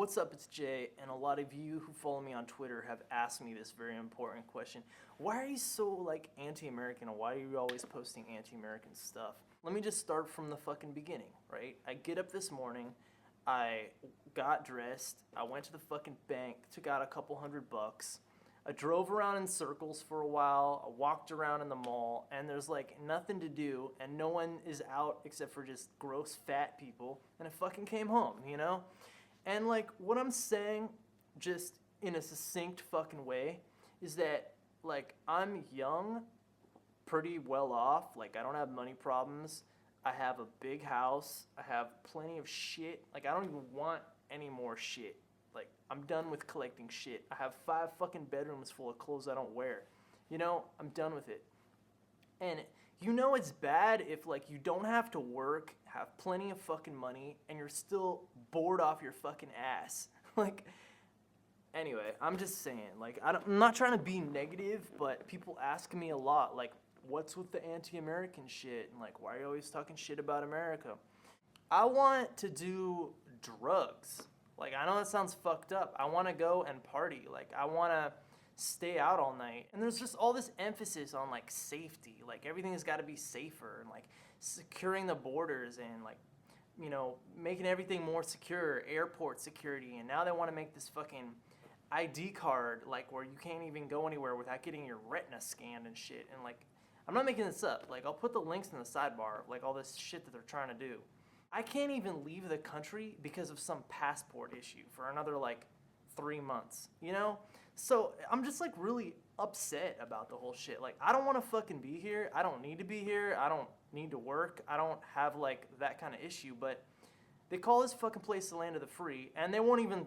What's up, it's Jay, and a lot of you who follow me on Twitter have asked me this very important question. Why are you so, anti-American, and why are you always posting anti-American stuff? Let me just start from the fucking beginning, right? I get up this morning, I got dressed, I went to the fucking bank, took out a couple $100. I drove around in circles for a while, I walked around in the mall, and there's nothing to do, and no one is out except for just gross fat people, and I fucking came home, you know? And what I'm saying, just in a succinct fucking way, is that I'm young, pretty well off, I don't have money problems, I have a big house, I have plenty of shit, I don't even want any more shit. I'm done with collecting shit. I have 5 fucking bedrooms full of clothes I don't wear. You know, I'm done with it. And you know it's bad if you don't have to work, have plenty of fucking money, and you're still bored off your fucking ass. Anyway, I'm just saying, I'm not trying to be negative, but people ask me a lot, what's with the anti-American shit? And why are you always talking shit about America? I want to do drugs. I know that sounds fucked up. I want to go and party. I want to stay out all night. And there's just all this emphasis on safety. Everything has got to be safer and securing the borders and making everything more secure, airport security. And now they want to make this fucking ID card where you can't even go anywhere without getting your retina scanned and shit. And I'm not making this up. I'll put the links in the sidebar of all this shit that they're trying to do. I can't even leave the country because of some passport issue for another 3 months, you know? So I'm just really upset about the whole shit. I don't want to fucking be here. I don't need to be here. I don't need to work. I don't have that kind of issue, but they call this fucking place the land of the free, and they won't even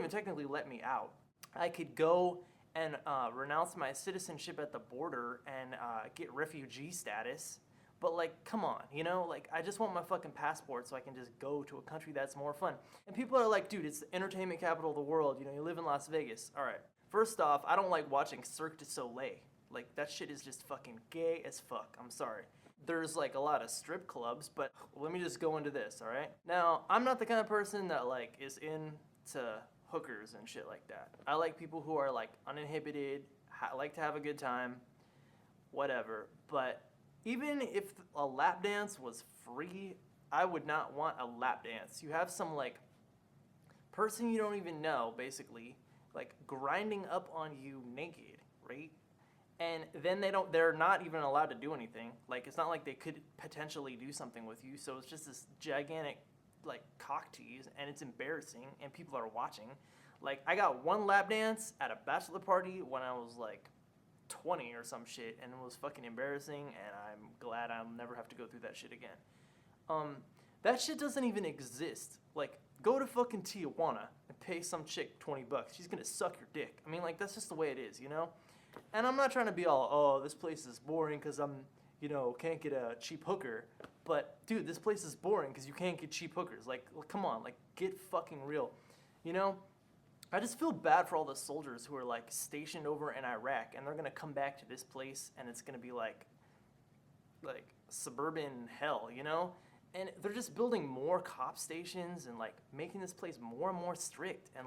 technically let me out. I could go and renounce my citizenship at the border and get refugee status. But come on, you know, I just want my fucking passport so I can just go to a country that's more fun. And people are like, dude, it's the entertainment capital of the world, you know, you live in Las Vegas. All right, first off, I don't like watching Cirque du Soleil. That shit is just fucking gay as fuck, I'm sorry. There's a lot of strip clubs, but let me just go into this, all right? Now, I'm not the kind of person that is into hookers and shit like that. I like people who are uninhibited, like to have a good time, whatever, but even if a lap dance was free, I would not want a lap dance. You have some person you don't even know, basically, grinding up on you naked, right? And then they're not even allowed to do anything. It's not like they could potentially do something with you. So it's just this gigantic cock tease, and it's embarrassing, and people are watching. I got one lap dance at a bachelor party when I was 20 or some shit, and it was fucking embarrassing, and I'm glad I'll never have to go through that shit again. That shit doesn't even exist. Go to fucking Tijuana and pay some chick $20. She's gonna suck your dick. I mean, that's just the way it is, you know? And I'm not trying to be all, oh, this place is boring because I'm, can't get a cheap hooker. But, dude, this place is boring because you can't get cheap hookers. Come on, get fucking real. You know? I just feel bad for all the soldiers who are stationed over in Iraq, and they're gonna come back to this place, and it's gonna be like suburban hell, you know? And they're just building more cop stations and making this place more and more strict. And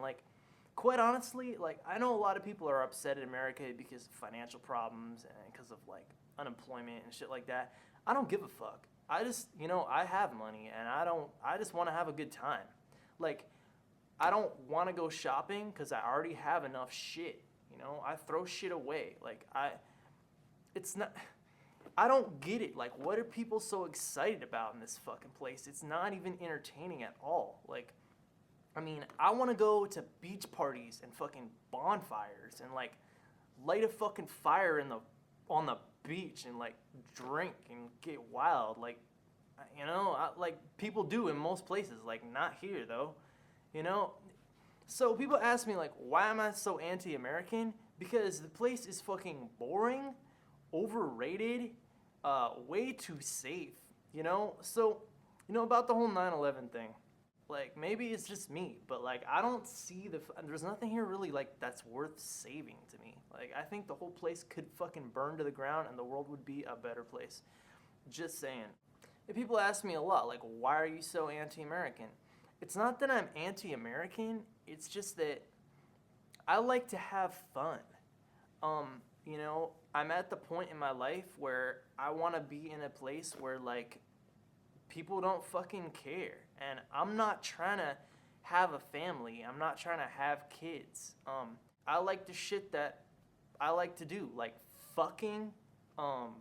quite honestly, I know a lot of people are upset at America because of financial problems and because of unemployment and shit like that. I don't give a fuck. I just, I have money, and I just want to have a good time. I don't want to go shopping because I already have enough shit, you know? I throw shit away. I don't get it. What are people so excited about in this fucking place? It's not even entertaining at all. I want to go to beach parties and fucking bonfires and light a fucking fire on the beach and drink and get wild. People do in most places. Not here though. You know, so people ask me why am I so anti-American? Because the place is fucking boring, overrated, way too safe, you know? So, about the whole 9/11 thing, maybe it's just me, but I don't see there's nothing here really that's worth saving to me. I think the whole place could fucking burn to the ground and the world would be a better place. Just saying. And people ask me a lot, why are you so anti-American? it's not that I'm anti-American. It's just that I like to have fun. You know, I'm at the point in my life where I want to be in a place where like people don't fucking care, and I'm not trying to have a family. I'm not trying to have kids. I like the shit that I like to do, like fucking, um,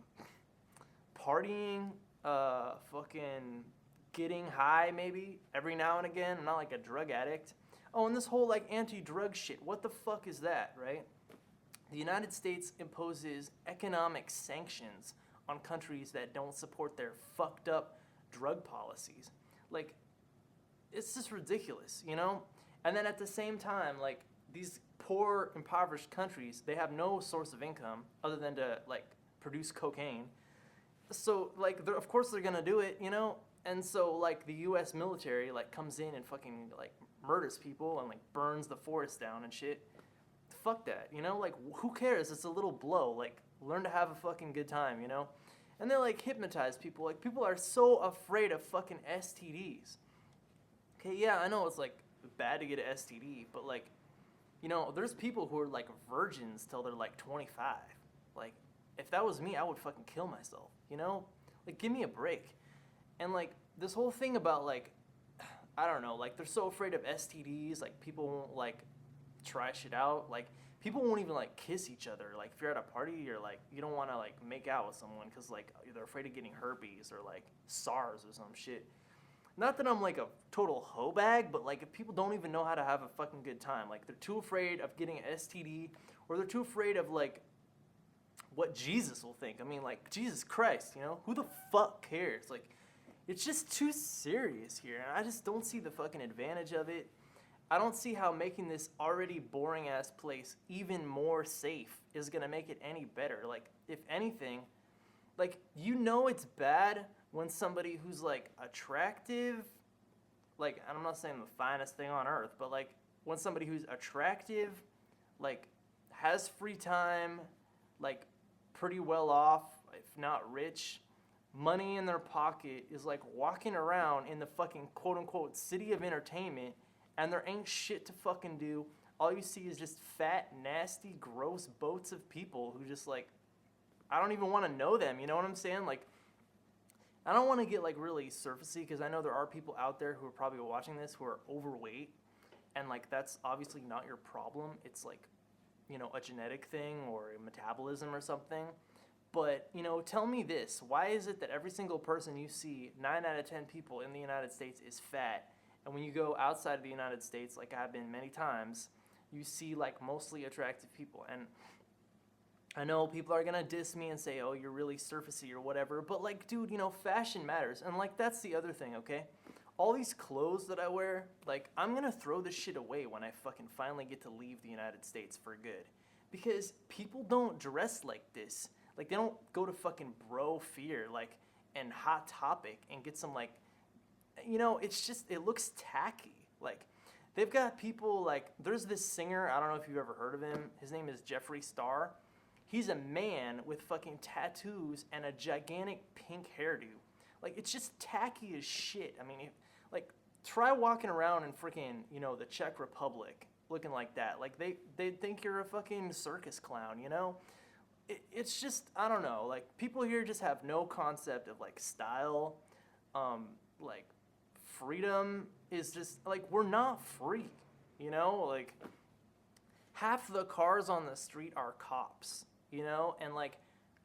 partying, fucking getting high maybe every now and again. I'm not like a drug addict. Oh, and this whole like anti-drug shit. What the fuck is that, right? The United States imposes economic sanctions on countries that don't support their fucked up drug policies. Like, it's just ridiculous, you know? And then at the same time, like, these poor, impoverished countries, they have no source of income other than to, like, produce cocaine. So, like, of course they're gonna do it, you know? And so, like, the U.S. military, like, comes in and fucking, like, murders people and, like, burns the forest down and shit. Fuck that, you know? Like, who cares? It's a little blow. Like, learn to have a fucking good time, you know? And they, like, hypnotize people. Like, people are so afraid of fucking STDs. Okay, yeah, I know it's, like, bad to get an STD, but, like, you know, there's people who are, like, virgins till they're, like, 25. Like, if that was me, I would fucking kill myself, you know? Like, give me a break. And, like, this whole thing about, like, I don't know, like, they're so afraid of STDs, like, people won't, like, try shit out. Like, people won't even, like, kiss each other. Like, if you're at a party, you're, like, you don't want to, like, make out with someone because, like, they're afraid of getting herpes or, like, SARS or some shit. Not that I'm, like, a total hoe bag, but, like, if people don't even know how to have a fucking good time, like, they're too afraid of getting an STD, or they're too afraid of, like, what Jesus will think. I mean, like, Jesus Christ, you know? Who the fuck cares? Like, it's just too serious here, and I just don't see the fucking advantage of it. I don't see how making this already boring-ass place even more safe is going to make it any better. Like, if anything, like, you know it's bad when somebody who's, like, attractive, like, I'm not saying the finest thing on earth, but, like, when somebody who's attractive, like, has free time, like, pretty well off, if not rich, money in their pocket, is, like, walking around in the fucking quote-unquote city of entertainment, and there ain't shit to fucking do. All you see is just fat, nasty, gross boats of people who just, like, I don't even want to know them, you know what I'm saying? Like, I don't want to get, like, really surfacey, because I know there are people out there who are probably watching this who are overweight, and, like, that's obviously not your problem. It's, like, you know, a genetic thing or a metabolism or something. But, you know, tell me this. Why is it that every single person you see, 9 out of 10 people in the United States, is fat? And when you go outside of the United States, like I've been many times, you see, like, mostly attractive people. And I know people are gonna diss me and say, oh, you're really surfacey or whatever, but, like, dude, you know, fashion matters. And, like, that's the other thing, okay? All these clothes that I wear, like, I'm gonna throw this shit away when I fucking finally get to leave the United States for good. Because people don't dress like this. Like, they don't go to fucking Bro Fear, like, and Hot Topic and get some, like, you know, it's just, it looks tacky. Like, they've got people, like, there's this singer, I don't know if you've ever heard of him. His name is Jeffree Star. He's a man with fucking tattoos and a gigantic pink hairdo. Like, it's just tacky as shit. I mean, like, try walking around in freaking, you know, the Czech Republic looking like that. Like, they think you're a fucking circus clown, you know? It's just, I don't know. Like, people here just have no concept of, like, style. Like, freedom is just, like, we're not free, you know? Like, half the cars on the street are cops, you know? And, like,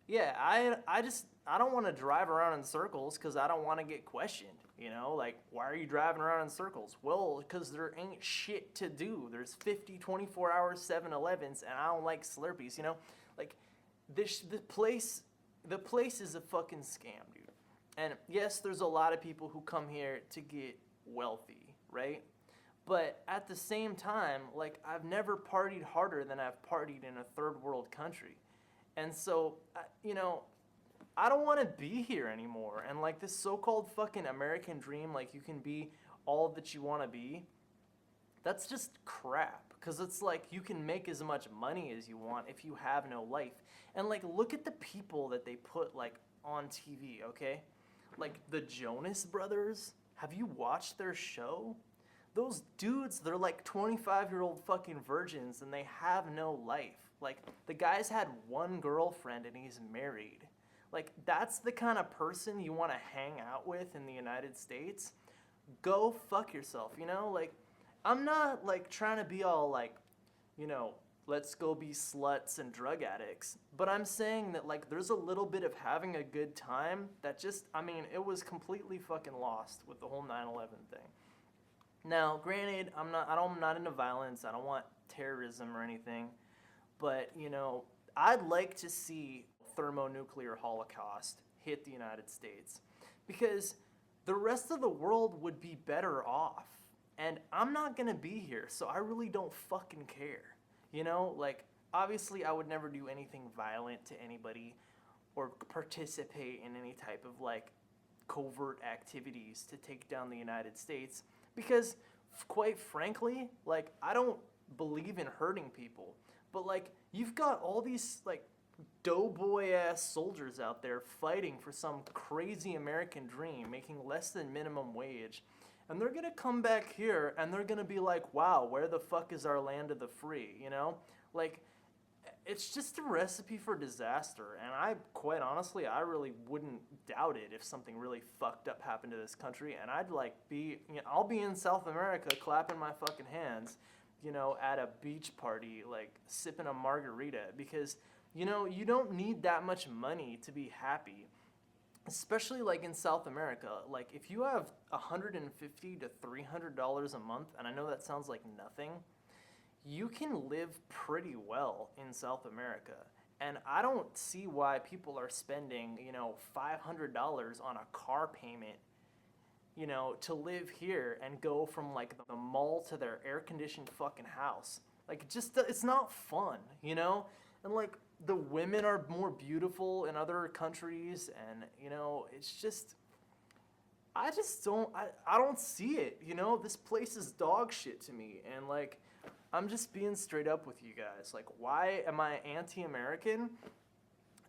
yeah, I don't want to drive around in circles because I don't want to get questioned, you know? Like, why are you driving around in circles? Well, because there ain't shit to do. There's 50, 24-hour 7-Elevens, and I don't like Slurpees, you know? Like, the place is a fucking scam, dude. And yes, there's a lot of people who come here to get wealthy, right? But at the same time, like, I've never partied harder than I've partied in a third world country. And so, you know, I don't want to be here anymore. And, like, this so-called fucking American dream, like, you can be all that you want to be, that's just crap. Because it's like, you can make as much money as you want if you have no life. And, like, look at the people that they put, like, on TV, okay? Like, the Jonas Brothers. Have you watched their show? those dudes, they're like 25-year-old fucking virgins and they have no life. Like, the guy's had one girlfriend and he's married. Like, that's the kind of person you want to hang out with in the United States? Go fuck yourself, you know? Like, I'm not, like, trying to be all, like, you know, let's go be sluts and drug addicts. But I'm saying that, like, there's a little bit of having a good time that just, I mean, it was completely fucking lost with the whole 9/11 thing. Now, granted, I'm not into violence. I don't want terrorism or anything. But, you know, I'd like to see thermonuclear holocaust hit the United States because the rest of the world would be better off. And I'm not going to be here, so I really don't fucking care. You know, like, obviously I would never do anything violent to anybody or participate in any type of, like, covert activities to take down the United States because, quite frankly, like, I don't believe in hurting people. But, like, you've got all these, like, doughboy-ass soldiers out there fighting for some crazy American dream, making less than minimum wage. And they're going to come back here and they're going to be like, wow, where the fuck is our land of the free, you know? Like, it's just a recipe for disaster. And I, quite honestly, I really wouldn't doubt it if something really fucked up happened to this country. And I'd, like, I'll be in South America clapping my fucking hands, you know, at a beach party, like, sipping a margarita. Because, you know, you don't need that much money to be happy. Especially, like, in South America. Like, if you have $150 to $300 a month, and I know that sounds like nothing, you can live pretty well in South America. And I don't see why people are spending, you know, $500 on a car payment, you know, to live here and go from, like, the mall to their air-conditioned fucking house. Like, just, it's not fun, you know? And, like, the women are more beautiful in other countries, and, you know, it's just, I don't see it, you know? This place is dog shit to me, and, like, I'm just being straight up with you guys. Like, why am I anti-American?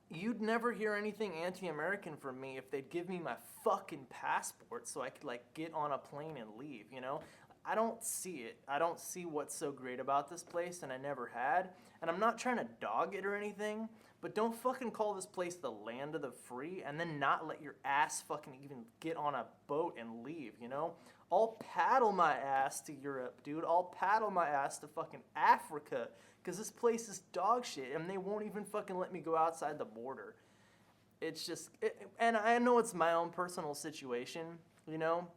You'd never hear anything anti-American from me if they'd give me my fucking passport so I could, like, get on a plane and leave, you know? I don't see it. I don't see what's so great about this place, and I never had. And I'm not trying to dog it or anything, but don't fucking call this place the land of the free and then not let your ass fucking even get on a boat and leave, you know? I'll paddle my ass to Europe, dude. I'll paddle my ass to fucking Africa, because this place is dog shit, and they won't even fucking let me go outside the border. It's just, and I know it's my own personal situation, you know?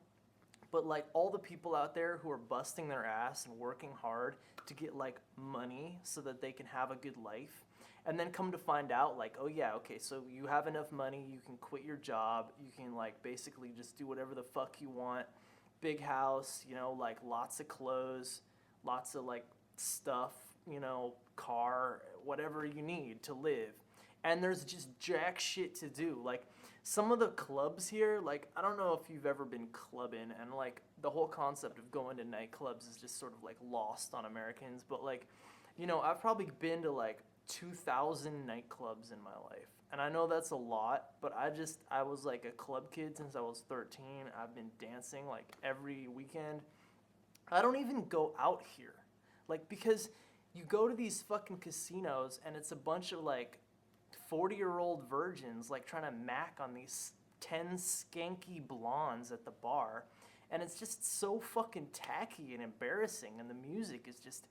But, like, all the people out there who are busting their ass and working hard to get, like, money so that they can have a good life, and then come to find out, like, oh, yeah, okay, so you have enough money, you can quit your job, you can, like, basically just do whatever the fuck you want, big house, you know, like, lots of clothes, lots of, like, stuff, you know, car, whatever you need to live. And there's just jack shit to do. Like, some of the clubs here, like, I don't know if you've ever been clubbing, and, like, the whole concept of going to nightclubs is just sort of, like, lost on Americans, but, like, you know, I've probably been to, like, 2,000 nightclubs in my life, and I know that's a lot, but I was, like, a club kid since I was 13. I've been dancing, like, every weekend. I don't even go out here, like, because you go to these fucking casinos, and it's a bunch of, like, 40-year-old virgins, like, trying to mac on these 10 skanky blondes at the bar, and it's just so fucking tacky and embarrassing, and the music is just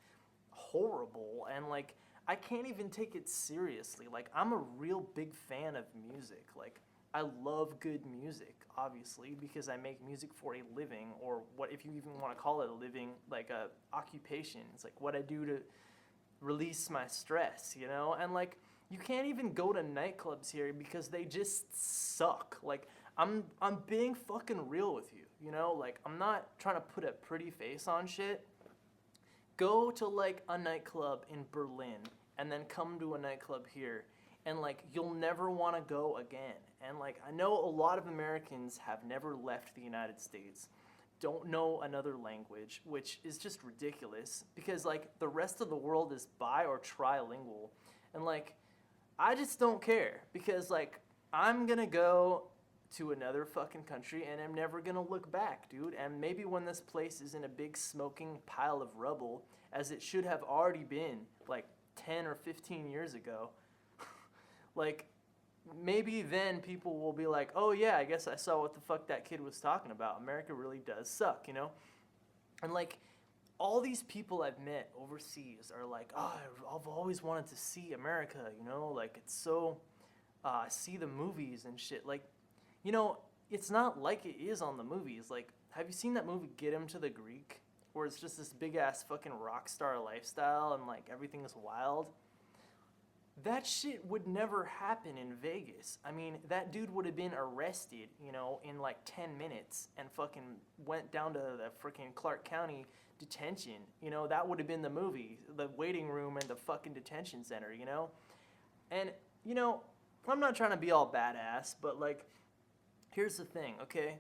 horrible, and, like, I can't even take it seriously. Like, I'm a real big fan of music. Like, I love good music, obviously, because I make music for a living, or what, if you even want to call it a living, like a occupation. It's like what I do to release my stress, you know? And, like, you can't even go to nightclubs here because they just suck. Like, I'm being fucking real with you, you know? Like, I'm not trying to put a pretty face on shit. Go to, like, a nightclub in Berlin and then come to a nightclub here, and, like, you'll never want to go again. And, like, I know a lot of Americans have never left the United States, don't know another language, which is just ridiculous because, like, the rest of the world is bi or trilingual. And, like, I just don't care because, like, I'm gonna go to another fucking country and I'm never gonna look back, dude. And maybe when this place is in a big smoking pile of rubble, as it should have already been like 10 or 15 years ago, like maybe then people will be like, oh yeah, I guess I saw what the fuck that kid was talking about. America really does suck, you know? And like all these people I've met overseas are like, oh, I've always wanted to see America, you know? Like it's so, see the movies and shit. Like, you know, it's not like it is on the movies. Like, have you seen that movie Get Him to the Greek? Where it's just this big ass fucking rock star lifestyle and like everything is wild? That shit would never happen in Vegas. I mean, that dude would have been arrested, you know, in like 10 minutes and fucking went down to the freaking Clark County detention. You know, that would have been the movie, the waiting room and the fucking detention center, you know? And, you know, I'm not trying to be all badass, but like, here's the thing, okay?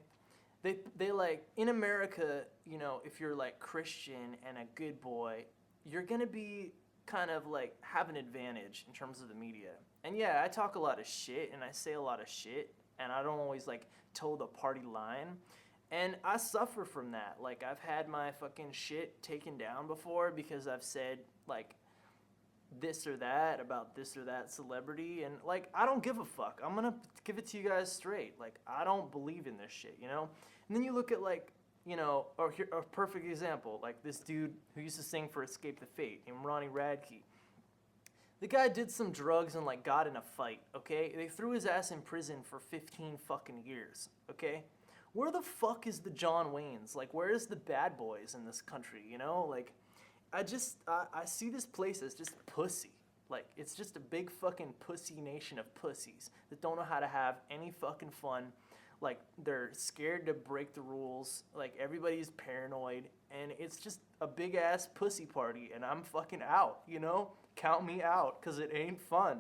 They like, in America, you know, if you're like Christian and a good boy, you're gonna be kind of like have an advantage in terms of the media. And yeah, I talk a lot of shit and I say a lot of shit and I don't always like toe the party line. And I suffer from that. Like I've had my fucking shit taken down before because I've said like this or that about this or that celebrity, and like I don't give a fuck. I'm gonna give it to you guys straight. Like I don't believe in this shit, you know? And then you look at like, you know, or here, a perfect example, like this dude who used to sing for Escape the Fate, named Ronnie Radke. The guy did some drugs and like got in a fight, okay? They threw his ass in prison for 15 fucking years, okay? Where the fuck is the John Waynes? Like, where is the bad boys in this country, you know? Like, I see this place as just pussy. Like, it's just a big fucking pussy nation of pussies that don't know how to have any fucking fun. Like, they're scared to break the rules. Like, everybody's paranoid. And it's just a big-ass pussy party. And I'm fucking out, you know? Count me out, because it ain't fun.